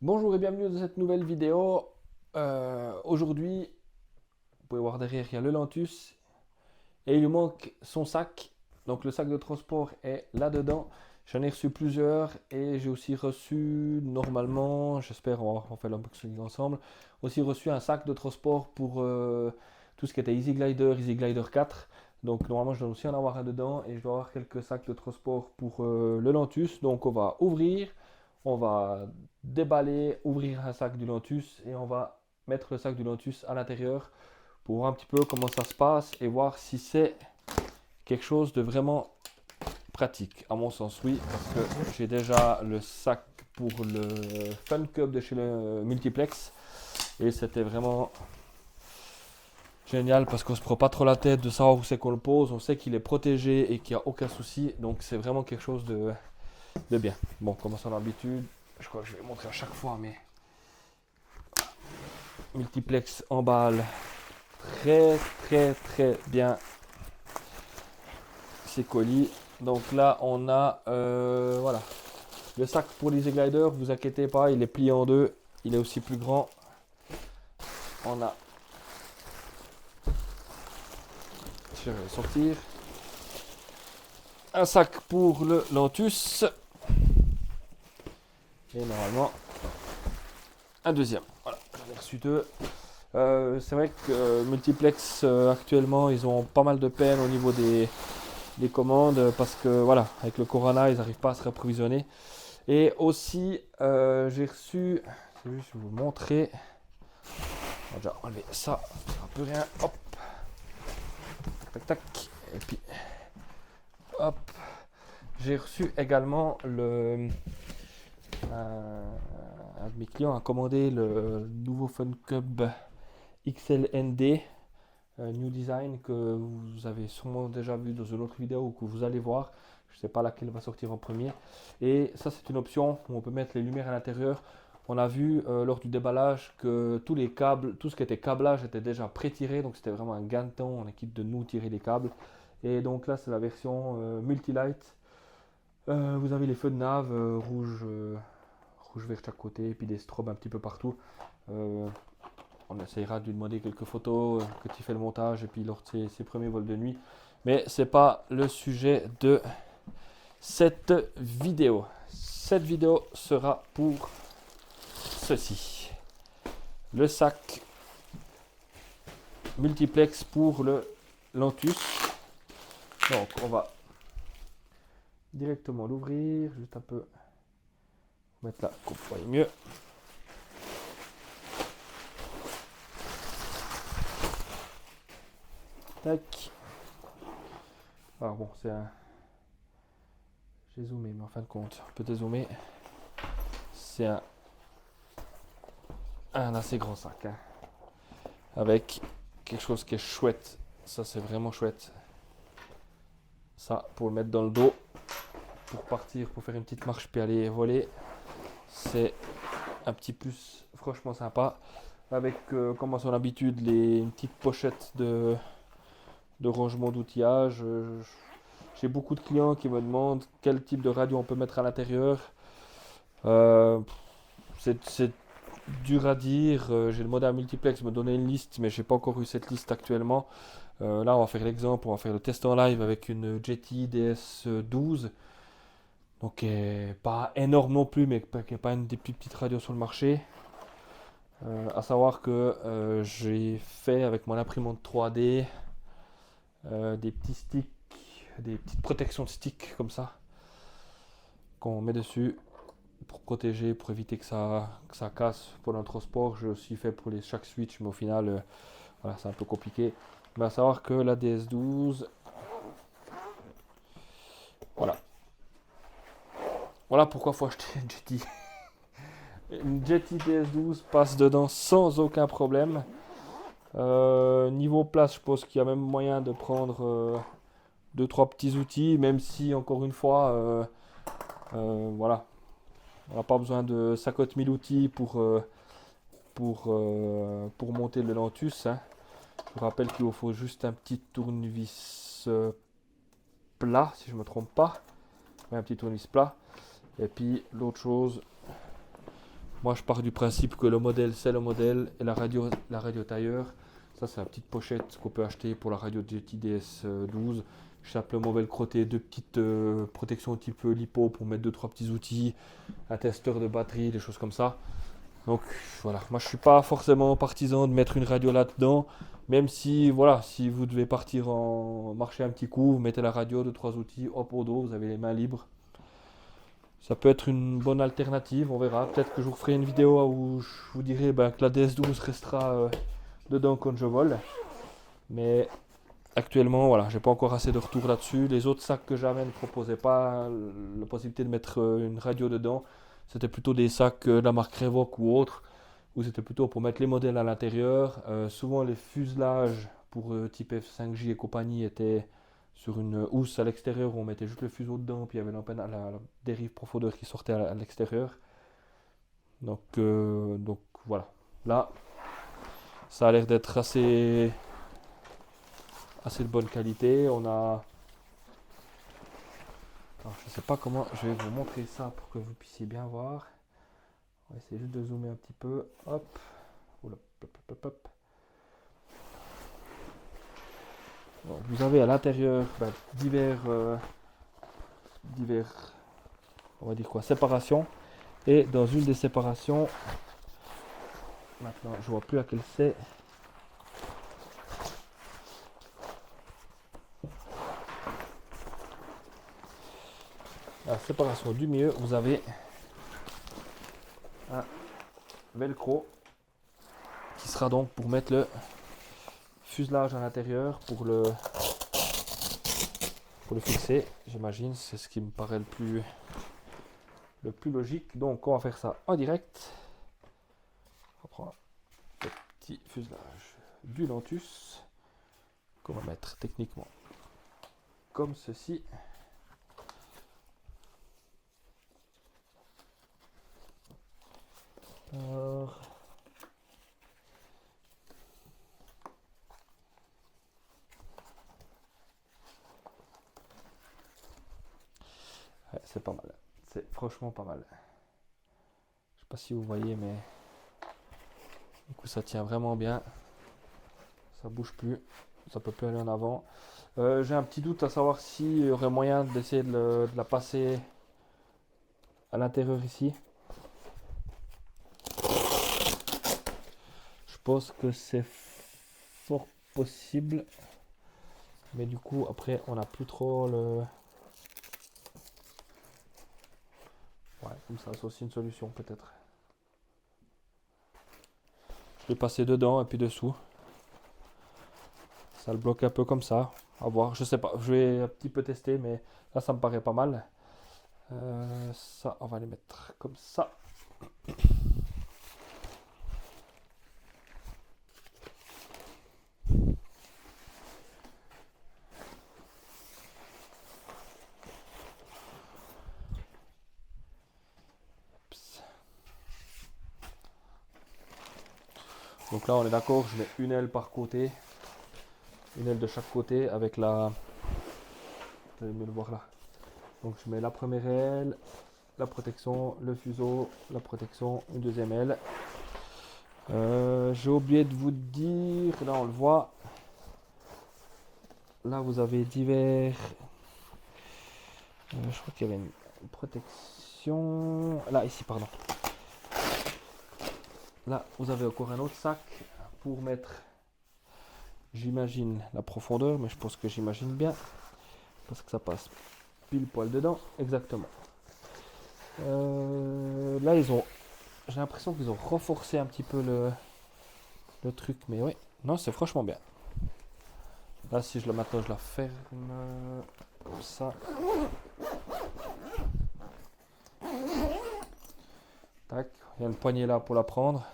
Bonjour et bienvenue dans cette nouvelle vidéo. Aujourd'hui, vous pouvez voir derrière, il y a le Lantus et il lui manque son sac. Donc le sac de transport est là-dedans. J'en ai reçu plusieurs et j'ai aussi reçu, normalement, j'espère, on fait l'unboxing ensemble, aussi reçu un sac de transport pour tout ce qui était Easy Glider 4. Donc normalement, je dois aussi en avoir un dedans et je dois avoir quelques sacs de transport pour le Lantus. Donc on va ouvrir. On va déballer, ouvrir un sac du Lantus et on va mettre le sac du Lantus à l'intérieur pour voir un petit peu comment ça se passe et voir si c'est quelque chose de vraiment pratique. À mon sens, oui, parce que j'ai déjà le sac pour le Fun Cup de chez le Multiplex et c'était vraiment génial parce qu'on se prend pas trop la tête de savoir où c'est qu'on le pose, on sait qu'il est protégé et qu'il n'y a aucun souci, donc c'est vraiment quelque chose de bien. Bon, comme à son habitude, je crois que je vais montrer à chaque fois, mais Multiplex emballe très très très bien ses colis. Donc là, on a voilà le sac pour les gliders. Vous inquiétez pas, il est plié en deux. Il est aussi plus grand. On a, je vais sortir un sac pour le Lantus et normalement un deuxième. Voilà, j'en ai reçu deux. C'est vrai que Multiplex actuellement ils ont pas mal de peine au niveau des commandes parce que voilà, avec le Corona ils n'arrivent pas à se réapprovisionner. Et aussi j'ai reçu, je vais vous montrer, on va déjà enlever ça, un peu rien, hop, tac tac, et puis hop, j'ai reçu également un de mes clients a commandé le nouveau Fun Cub XLND. New Design que vous avez sûrement déjà vu dans une autre vidéo ou que vous allez voir. Je ne sais pas laquelle va sortir en premier. Et ça, c'est une option où on peut mettre les lumières à l'intérieur. On a vu lors du déballage que tous les câbles, tout ce qui était câblage était déjà pré-tiré. Donc c'était vraiment un gain de temps. On est quitte de nous tirer les câbles. Et donc là, c'est la version Multilight. Vous avez les feux de nav rouge, rouge vers chaque côté et puis des strobes un petit peu partout. Euh, on essayera de lui demander quelques photos quand il fait le montage et puis lors de ses premiers vols de nuit. Mais c'est pas le sujet de cette vidéo. Cette vidéo sera pour ceci. Le sac multiplex pour le Lantus. Donc on va directement l'ouvrir. Juste un peu mettre là qu'on voit mieux. Tac. Alors bon, c'est un... J'ai zoomé, mais en fin de compte, on peut dézoomer. C'est un assez grand sac. Hein, avec quelque chose qui est chouette. Ça, c'est vraiment chouette. Ça, pour le mettre dans le dos, pour partir, pour faire une petite marche puis aller voler, c'est un petit plus franchement sympa. Avec, comme à son habitude, une petite pochette de rangement d'outillage. J'ai beaucoup de clients qui me demandent quel type de radio on peut mettre à l'intérieur. Euh, c'est dur à dire. J'ai demandé à Multiplex de me donner une liste, mais j'ai pas encore eu cette liste actuellement. Là, on va faire l'exemple, on va faire le test en live avec une Jetty DS12. Donc, pas énorme non plus, mais qui n'est pas une des plus petites radios sur le marché. À savoir que j'ai fait avec mon imprimante 3D des petits sticks, des petites protections de sticks comme ça, qu'on met dessus pour protéger, pour éviter que ça casse pendant le transport. Je aussi fait pour chaque switch, mais au final, voilà, c'est un peu compliqué. Mais à savoir que la DS12, voilà. Voilà pourquoi il faut acheter une Jetty. Une Jetty DS12 passe dedans sans aucun problème. Niveau place, je pense qu'il y a même moyen de prendre 2-3 petits outils, même si, encore une fois, voilà, on n'a pas besoin de 50 000 outils pour monter le Lantus. Hein. Je vous rappelle qu'il vous faut juste un petit tournevis plat, si je ne me trompe pas. Ouais, un petit tournevis plat. Et puis l'autre chose, Moi, je pars du principe que le modèle, c'est le modèle et la radio tailleur. Ça, c'est la petite pochette qu'on peut acheter pour la radio GT-DS 12. Simplement velcroté, deux petites protections type lipo pour mettre 2-3 petits outils, un testeur de batterie, des choses comme ça. Donc voilà, moi je suis pas forcément partisan de mettre une radio là-dedans, même si voilà, si vous devez partir en marcher un petit coup, vous mettez la radio, 2-3 outils, hop au dos, vous avez les mains libres. Ça peut être une bonne alternative, on verra. Peut-être que je vous ferai une vidéo où je vous dirai que la DS12 restera dedans quand je vole. Mais actuellement, voilà, j'ai pas encore assez de retours là-dessus. Les autres sacs que j'avais ne proposaient pas la possibilité de mettre une radio dedans. C'était plutôt des sacs de la marque Revoc ou autre, où c'était plutôt pour mettre les modèles à l'intérieur. Souvent, les fuselages pour type F5J et compagnie étaient sur une housse à l'extérieur où on mettait juste le fuseau dedans, puis il y avait la dérive profondeur qui sortait à l'extérieur. Donc voilà. Là, ça a l'air d'être assez de bonne qualité. On a. Alors, je sais pas comment. Je vais vous montrer ça pour que vous puissiez bien voir. On va essayer juste de zoomer un petit peu. Hop. Oula, hop, hop, hop. Bon, vous avez à l'intérieur divers, on va dire quoi, séparations. Et dans une des séparations, maintenant je vois plus laquelle c'est. La séparation du milieu, vous avez un velcro qui sera donc pour mettre le fuselage à l'intérieur pour le fixer. J'imagine, c'est ce qui me paraît le plus logique. Donc on va faire ça en direct. On prend le petit fuselage du Lantus qu'on va mettre techniquement comme ceci. Alors, ouais, c'est pas mal. C'est franchement pas mal. Je sais pas si vous voyez, mais du coup ça tient vraiment bien. Ça bouge plus. Ça peut plus aller en avant. J'ai un petit doute à savoir s'il y aurait moyen d'essayer de la passer à l'intérieur ici. Je pense que c'est fort possible. Mais du coup, après, on n'a plus trop le... Ouais, comme ça, c'est aussi une solution peut-être. Je vais passer dedans et puis dessous. Ça le bloque un peu comme ça. À voir, je sais pas. Je vais un petit peu tester, mais là, ça me paraît pas mal. Ça, on va les mettre comme ça. Donc là, on est d'accord, je mets une aile par côté. Une aile de chaque côté avec la... Vous allez mieux le voir là. Donc je mets la première aile, la protection, le fuseau, la protection, une deuxième aile. J'ai oublié de vous dire, là on le voit. Là vous avez divers... je crois qu'il y avait une protection... Là, ici, pardon. Là, vous avez encore un autre sac pour mettre, j'imagine, la profondeur, mais je pense que j'imagine bien, parce que ça passe pile poil dedans, exactement. Là, j'ai l'impression qu'ils ont renforcé un petit peu le truc, mais oui, non, c'est franchement bien. Là, si je maintenant je la ferme comme ça. Tac, il y a une poignée là pour la prendre.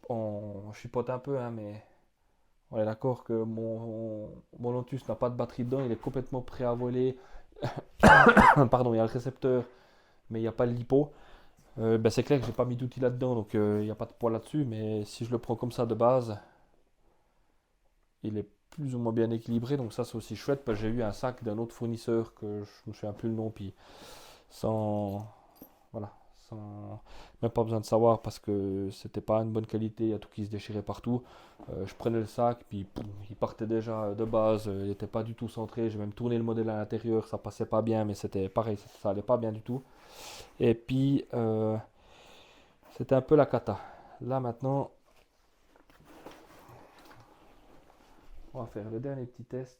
On chipote un peu, hein, mais on est d'accord que mon Lotus n'a pas de batterie dedans, il est complètement prêt à voler. Pardon, il y a le récepteur, mais il n'y a pas le lipo. C'est clair que j'ai pas mis d'outil là-dedans, donc il n'y a pas de poids là-dessus, mais si je le prends comme ça de base, il est plus ou moins bien équilibré, donc ça c'est aussi chouette, parce que j'ai eu un sac d'un autre fournisseur que je ne me souviens plus le nom, puis sans... Voilà, sans même pas besoin de savoir parce que c'était pas une bonne qualité, il y a tout qui se déchirait partout. Je prenais le sac, puis poum, il partait déjà de base, il n'était pas du tout centré. J'ai même tourné le modèle à l'intérieur, ça passait pas bien, mais c'était pareil, ça allait pas bien du tout. Et puis c'était un peu la cata. Là maintenant, on va faire le dernier petit test.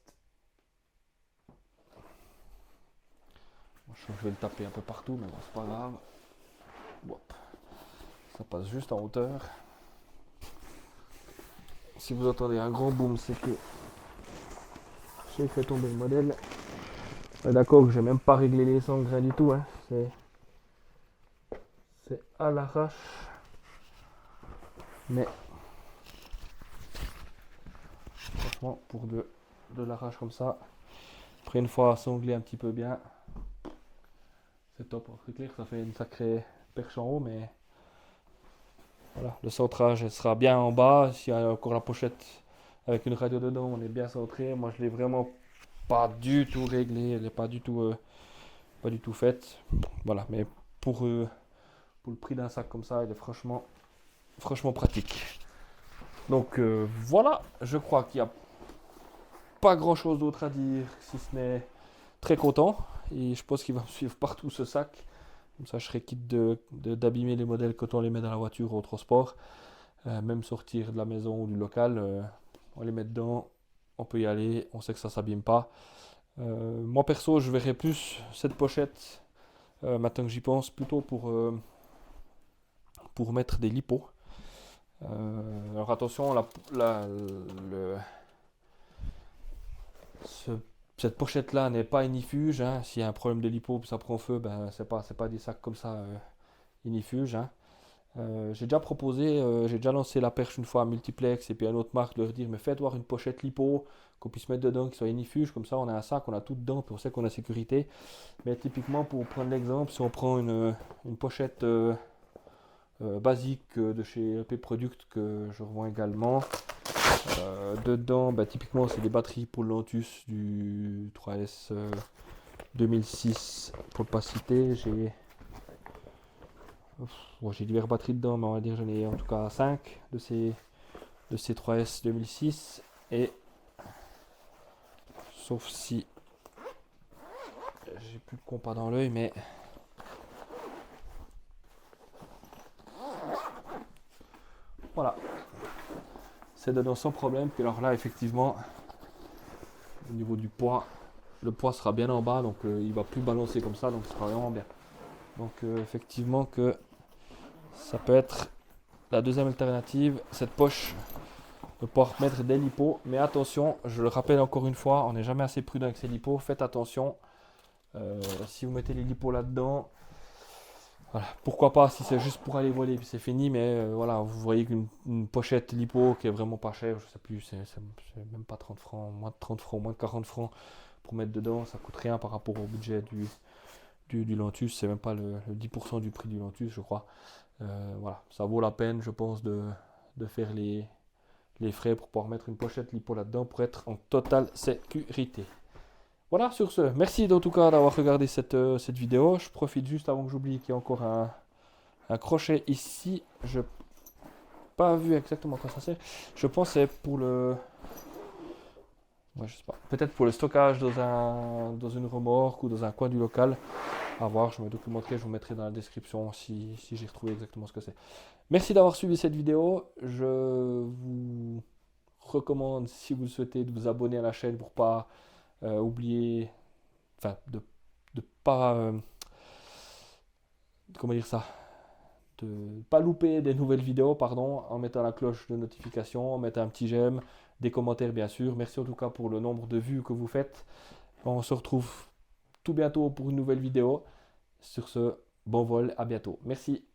Je vais le taper un peu partout, mais bon, c'est pas grave. Hop. Ça passe juste en hauteur. Si vous entendez un grand boom, c'est que j'ai fait tomber le modèle. D'accord que j'ai même pas réglé les sangres, rien du tout. Hein. C'est à l'arrache. Mais franchement, pour de l'arrache comme ça, après une fois sanglé un petit peu bien, c'est top. C'est clair, ça fait une sacrée perche en haut, mais voilà, le centrage sera bien en bas. S'il y a encore la pochette avec une radio dedans, on est bien centré. Moi, je l'ai vraiment pas du tout réglé, elle n'est pas du tout faite. Voilà, mais pour le prix d'un sac comme ça, il est franchement pratique. Donc voilà, je crois qu'il n'y a pas grand chose d'autre à dire, si ce n'est très content. Et je pense qu'il va me suivre partout ce sac. Comme ça, je serai quitte d'abîmer les modèles quand on les met dans la voiture ou au transport. Même sortir de la maison ou du local, on les met dedans, on peut y aller, on sait que ça ne s'abîme pas. Moi perso, je verrais plus cette pochette, maintenant que j'y pense, plutôt pour mettre des lipos. Alors attention, cette pochette là n'est pas inifuge. Hein. S'il y a un problème de lipo, ça prend feu, ben c'est pas des sacs comme ça inifuge. Hein. J'ai déjà lancé la perche une fois à Multiplex et puis à une autre marque de leur dire mais faites voir une pochette lipo qu'on puisse mettre dedans qui soit inifuge, comme ça on a un sac, on a tout dedans, puis on sait qu'on a sécurité. Mais typiquement pour prendre l'exemple, si on prend une pochette basique de chez EP Product que je revends également, dedans typiquement c'est des batteries pour le Lantus du 3S 2006 pour ne pas citer. J'ai diverses batteries dedans, mais on va dire j'en ai en tout cas 5 de ces 3S 2006. Et sauf si j'ai plus de compas dans l'œil, mais voilà, c'est dedans sans problème. Puis alors là effectivement au niveau du poids, le poids sera bien en bas, donc il va plus balancer comme ça, donc ce sera vraiment bien. Donc effectivement que ça peut être la deuxième alternative, cette poche de pouvoir mettre des lipos. Mais attention, je le rappelle encore une fois, on n'est jamais assez prudent avec ces lipos. Faites attention, si vous mettez les lipos là-dedans, voilà, pourquoi pas si c'est juste pour aller voler puis c'est fini. Mais voilà, vous voyez qu'une pochette lipo qui est vraiment pas chère, je sais plus, c'est même pas 30 francs, moins de 30 francs, moins de 40 francs pour mettre dedans, ça coûte rien par rapport au budget du Lantus. C'est même pas le 10% du prix du Lantus, je crois. Voilà, ça vaut la peine, je pense, de faire les frais pour pouvoir mettre une pochette lipo là-dedans pour être en totale sécurité. Voilà, sur ce, merci en tout cas d'avoir regardé cette vidéo. Je profite juste avant que j'oublie qu'il y a encore un crochet ici. Je n'ai pas vu exactement à quoi ça sert. Je pense que c'est pour le... Ouais, je sais pas. Peut-être pour le stockage dans une remorque ou dans un coin du local. À voir, je me documenterai, je vous mettrai dans la description si j'ai retrouvé exactement ce que c'est. Merci d'avoir suivi cette vidéo. Je vous recommande, si vous le souhaitez, de vous abonner à la chaîne pour pas oublier, enfin de pas comment dire ça, de pas louper des nouvelles vidéos, pardon, en mettant la cloche de notification, en mettant un petit j'aime, des commentaires bien sûr. Merci en tout cas pour le nombre de vues que vous faites. On se retrouve tout bientôt pour une nouvelle vidéo. Sur ce, bon vol, à bientôt. Merci.